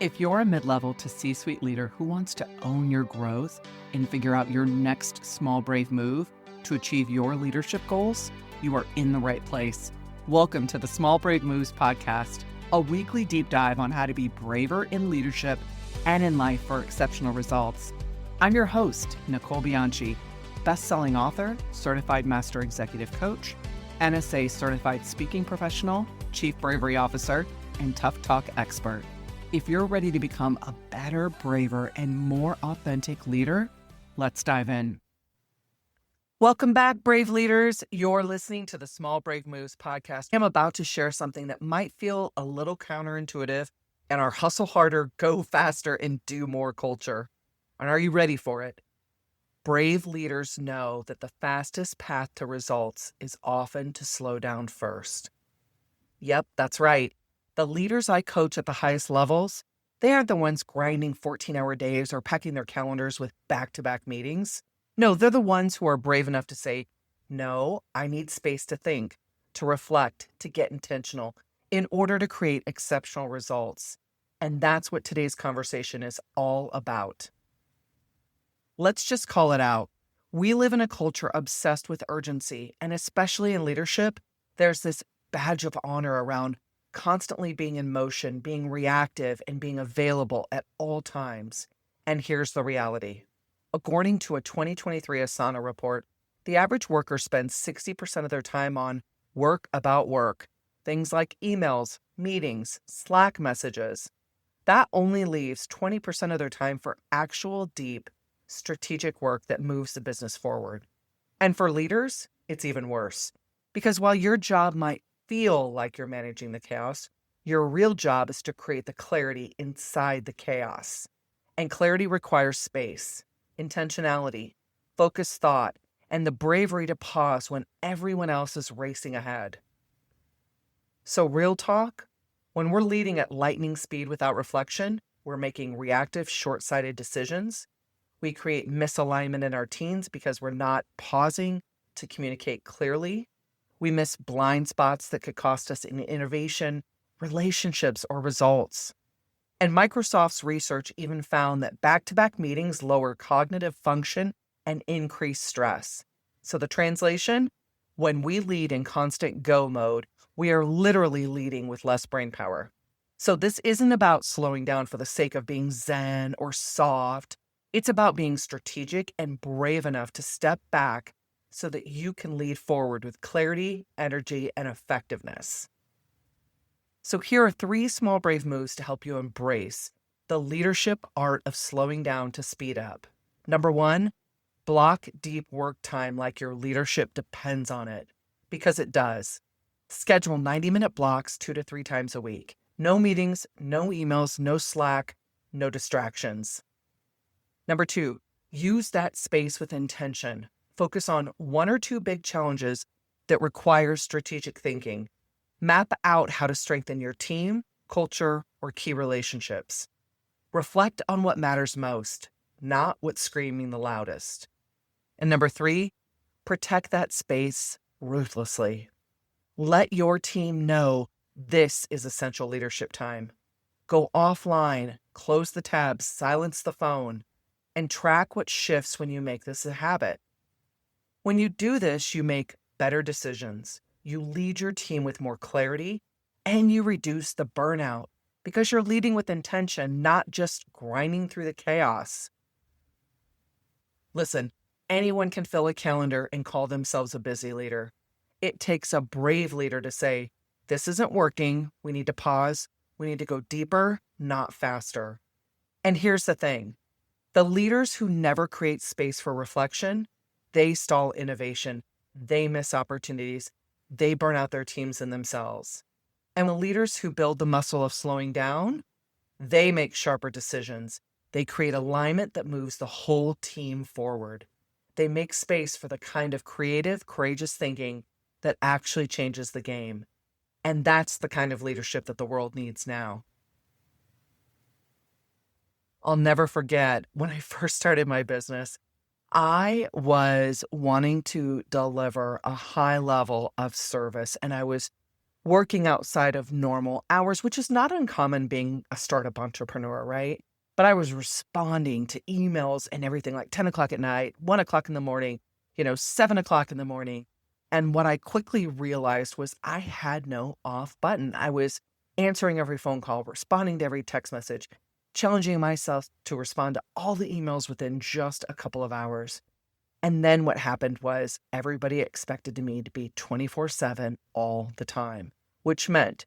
If you're a mid-level to C-suite leader who wants to own your growth and figure out your next small, brave move to achieve your leadership goals, you are in the right place. Welcome to the Small Brave Moves podcast, a weekly deep dive on how to be braver in leadership and in life for exceptional results. I'm your host, Nicole, best-selling author, certified master executive coach, NSA certified speaking professional, chief bravery officer, and tough talk expert. If you're ready to become a better, braver, and more authentic leader, let's dive in. Welcome back, brave leaders. You're listening to the Small Brave Moves podcast. I'm about to share something that might feel a little counterintuitive in our hustle harder, go faster, and do more culture. And are you ready for it? Brave leaders know that the fastest path to results is often to slow down first. Yep, that's right. The leaders I coach at the highest levels, they aren't the ones grinding 14-hour days or packing their calendars with back-to-back meetings. No, they're the ones who are brave enough to say, no, I need space to think, to reflect, to get intentional in order to create exceptional results. And that's what today's conversation is all about. Let's just call it out. We live in a culture obsessed with urgency, and especially in leadership, there's this badge of honor around constantly being in motion, being reactive, and being available at all times. And here's the reality. According to a 2023 Asana report, the average worker spends 60% of their time on work about work, things like emails, meetings, Slack messages. That only leaves 20% of their time for actual deep, strategic work that moves the business forward. And for leaders, it's even worse. Because while your job might feel like you're managing the chaos, your real job is to create the clarity inside the chaos. And clarity requires space, intentionality, focused thought, and the bravery to pause when everyone else is racing ahead. So real talk, when we're leading at lightning speed without reflection, we're making reactive, short-sighted decisions. We create misalignment in our teams because we're not pausing to communicate clearly. We miss blind spots that could cost us in innovation, relationships, or results. And Microsoft's research even found that back-to-back meetings lower cognitive function and increase stress. So the translation, when we lead in constant go mode, we are literally leading with less brain power. So this isn't about slowing down for the sake of being zen or soft. It's about being strategic and brave enough to step back so that you can lead forward with clarity, energy, and effectiveness. So here are 3 small brave moves to help you embrace the leadership art of slowing down to speed up. Number 1, block deep work time like your leadership depends on it, because it does. Schedule 90-minute blocks 2 to 3 times a week. No meetings, no emails, no Slack, no distractions. Number 2, use that space with intention. Focus on 1 or 2 big challenges that require strategic thinking. Map out how to strengthen your team, culture, or key relationships. Reflect on what matters most, not what's screaming the loudest. And number 3, protect that space ruthlessly. Let your team know this is essential leadership time. Go offline, close the tabs, silence the phone, and track what shifts when you make this a habit. When you do this, you make better decisions, you lead your team with more clarity, and you reduce the burnout because you're leading with intention, not just grinding through the chaos. Listen, anyone can fill a calendar and call themselves a busy leader. It takes a brave leader to say, this isn't working, we need to pause, we need to go deeper, not faster. And here's the thing, the leaders who never create space for reflection, they stall innovation, they miss opportunities, they burn out their teams and themselves. And the leaders who build the muscle of slowing down, they make sharper decisions. They create alignment that moves the whole team forward. They make space for the kind of creative, courageous thinking that actually changes the game. And that's the kind of leadership that the world needs now. I'll never forget when I first started my business, I was wanting to deliver a high level of service, and I was working outside of normal hours, which is not uncommon being a startup entrepreneur, right? But I was responding to emails and everything like 10 o'clock at night, 1 o'clock in the morning, 7 o'clock in the morning. And what I quickly realized was I had no off button. I was answering every phone call, responding to every text message, challenging myself to respond to all the emails within just a couple of hours. And then what happened was everybody expected me to be 24/7 all the time, which meant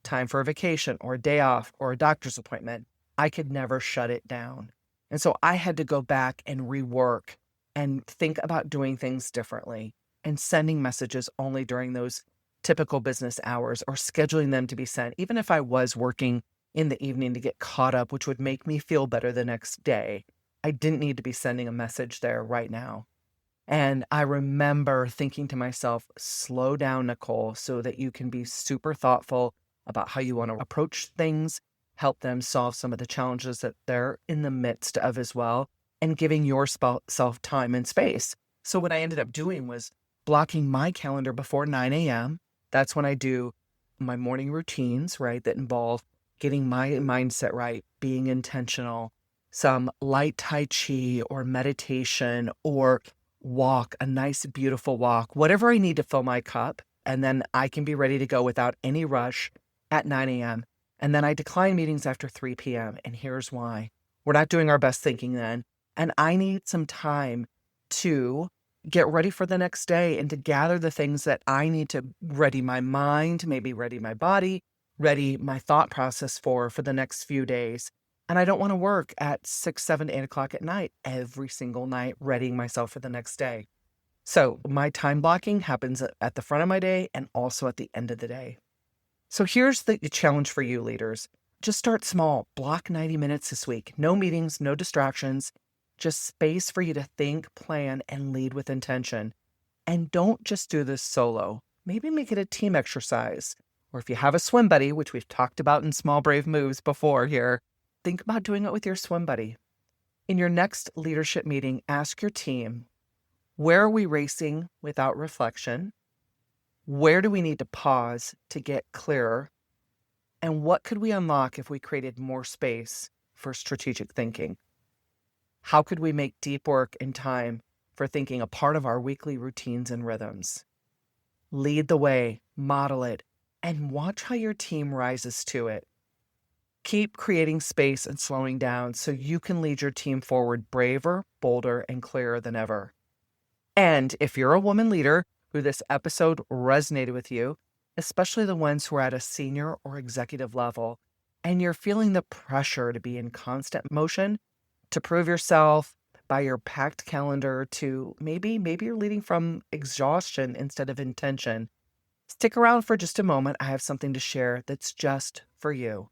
time for a vacation or a day off or a doctor's appointment. I could never shut it down. And so I had to go back and rework and think about doing things differently and sending messages only during those typical business hours or scheduling them to be sent, even if I was working in the evening to get caught up, which would make me feel better the next day. I didn't need to be sending a message there right now. And I remember thinking to myself, slow down, Nicole, so that you can be super thoughtful about how you want to approach things, help them solve some of the challenges that they're in the midst of as well, and giving yourself time and space. So what I ended up doing was blocking my calendar before 9 a.m. That's when I do my morning routines, right, that involve getting my mindset right, being intentional, some light Tai Chi or meditation or walk, a nice, beautiful walk, whatever I need to fill my cup. And then I can be ready to go without any rush at 9 a.m. And then I decline meetings after 3 p.m. And here's why. We're not doing our best thinking then. And I need some time to get ready for the next day and to gather the things that I need to ready my mind, maybe ready my body, ready my thought process for the next few days. And I don't want to work at 6, 7, 8 o'clock at night every single night, readying myself for the next day. So my time blocking happens at the front of my day and also at the end of the day. So here's the challenge for you leaders. Just start small. Block 90 minutes this week. No meetings, no distractions. Just space for you to think, plan, and lead with intention. And don't just do this solo. Maybe make it a team exercise. Or if you have a swim buddy, which we've talked about in Small Brave Moves before here, think about doing it with your swim buddy. In your next leadership meeting, ask your team, where are we racing without reflection? Where do we need to pause to get clearer? And what could we unlock if we created more space for strategic thinking? How could we make deep work and time for thinking a part of our weekly routines and rhythms? Lead the way, model it, and watch how your team rises to it. Keep creating space and slowing down so you can lead your team forward braver, bolder, and clearer than ever. And if you're a woman leader who this episode resonated with you, especially the ones who are at a senior or executive level, and you're feeling the pressure to be in constant motion, to prove yourself by your packed calendar, to maybe you're leading from exhaustion instead of intention, stick around for just a moment. I have something to share that's just for you.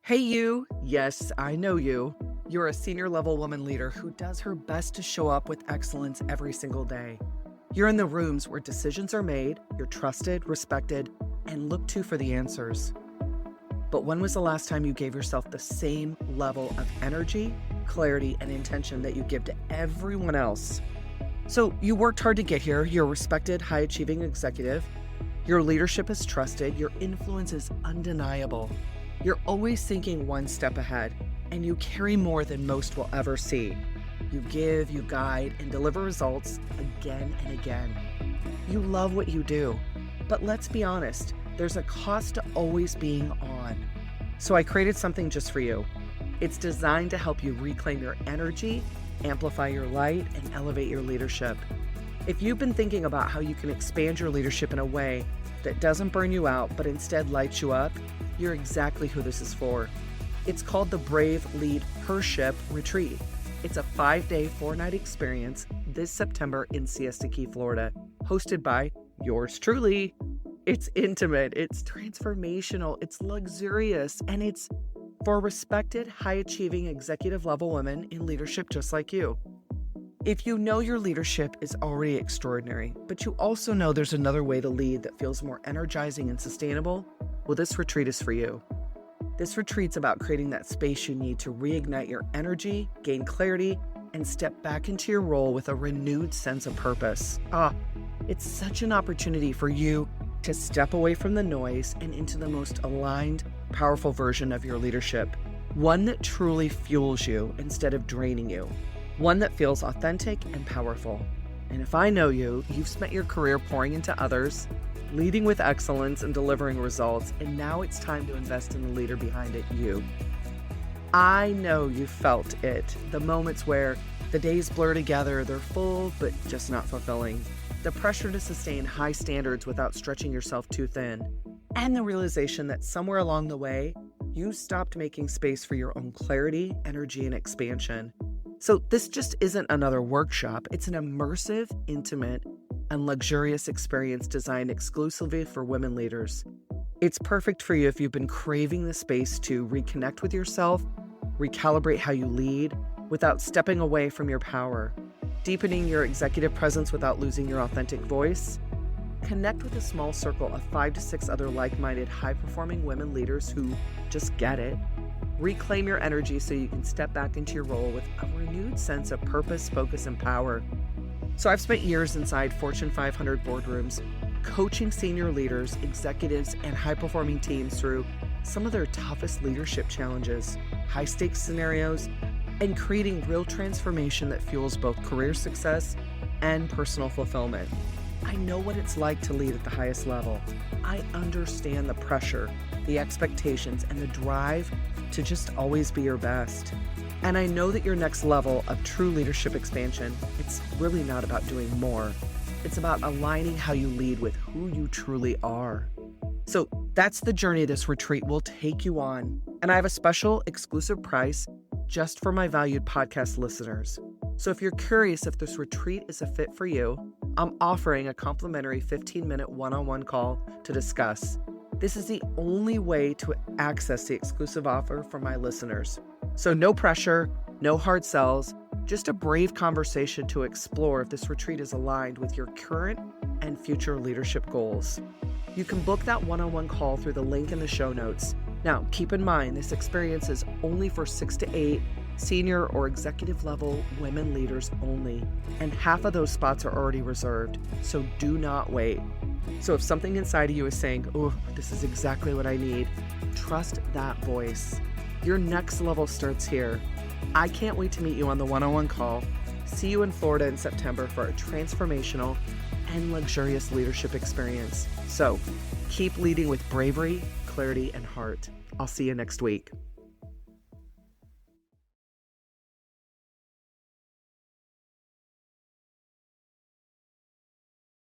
Hey you, yes, I know you. You're a senior level woman leader who does her best to show up with excellence every single day. You're in the rooms where decisions are made, you're trusted, respected, and looked to for the answers. But when was the last time you gave yourself the same level of energy, clarity, and intention that you give to everyone else? So you worked hard to get here, you're a respected, high-achieving executive, your leadership is trusted, your influence is undeniable. You're always thinking one step ahead, and you carry more than most will ever see. You give, you guide, and deliver results again and again. You love what you do, but let's be honest, there's a cost to always being on. So I created something just for you. It's designed to help you reclaim your energy, amplify your light, and elevate your leadership. If you've been thinking about how you can expand your leadership in a way that doesn't burn you out, but instead lights you up, you're exactly who this is for. It's called the Brave Lead Hership Retreat. It's a 5-day, 4-night experience this September in Siesta Key, Florida, hosted by yours truly. It's intimate, it's transformational, it's luxurious, and it's for respected, high-achieving executive level women in leadership just like you. If you know your leadership is already extraordinary, but you also know there's another way to lead that feels more energizing and sustainable, well, this retreat is for you. This retreat's about creating that space you need to reignite your energy, gain clarity, and step back into your role with a renewed sense of purpose. It's such an opportunity for you to step away from the noise and into the most aligned, powerful version of your leadership. One that truly fuels you instead of draining you. One that feels authentic and powerful. And if I know you, you've spent your career pouring into others, leading with excellence and delivering results, and now it's time to invest in the leader behind it, you. I know you felt it, the moments where the days blur together, they're full but just not fulfilling. The pressure to sustain high standards without stretching yourself too thin. And the realization that somewhere along the way, you stopped making space for your own clarity, energy, and expansion. So this just isn't another workshop. It's an immersive, intimate, and luxurious experience designed exclusively for women leaders. It's perfect for you if you've been craving the space to reconnect with yourself, recalibrate how you lead without stepping away from your power, deepening your executive presence without losing your authentic voice. Connect with a small circle of 5 to 6 other like-minded, high-performing women leaders who just get it. Reclaim your energy so you can step back into your role with a renewed sense of purpose, focus, and power. So I've spent years inside Fortune 500 boardrooms, coaching senior leaders, executives, and high-performing teams through some of their toughest leadership challenges, high-stakes scenarios, and creating real transformation that fuels both career success and personal fulfillment. I know what it's like to lead at the highest level. I understand the pressure, the expectations, and the drive to just always be your best. And I know that your next level of true leadership expansion, it's really not about doing more. It's about aligning how you lead with who you truly are. So that's the journey this retreat will take you on. And I have a special exclusive price just for my valued podcast listeners. So if you're curious if this retreat is a fit for you, I'm offering a complimentary 15-minute one-on-one call to discuss. This is the only way to access the exclusive offer for my listeners. So no pressure, no hard sells, just a brave conversation to explore if this retreat is aligned with your current and future leadership goals. You can book that one-on-one call through the link in the show notes. Now, keep in mind, this experience is only for 6 to 8 senior or executive level women leaders only, and half of those spots are already reserved, so do not wait. So if something inside of you is saying, oh, this is exactly what I need, trust that voice. Your next level starts here. I can't wait to meet you on the one-on-one call. See you in Florida in September for a transformational and luxurious leadership experience. So keep leading with bravery, clarity, and heart. I'll see you next week.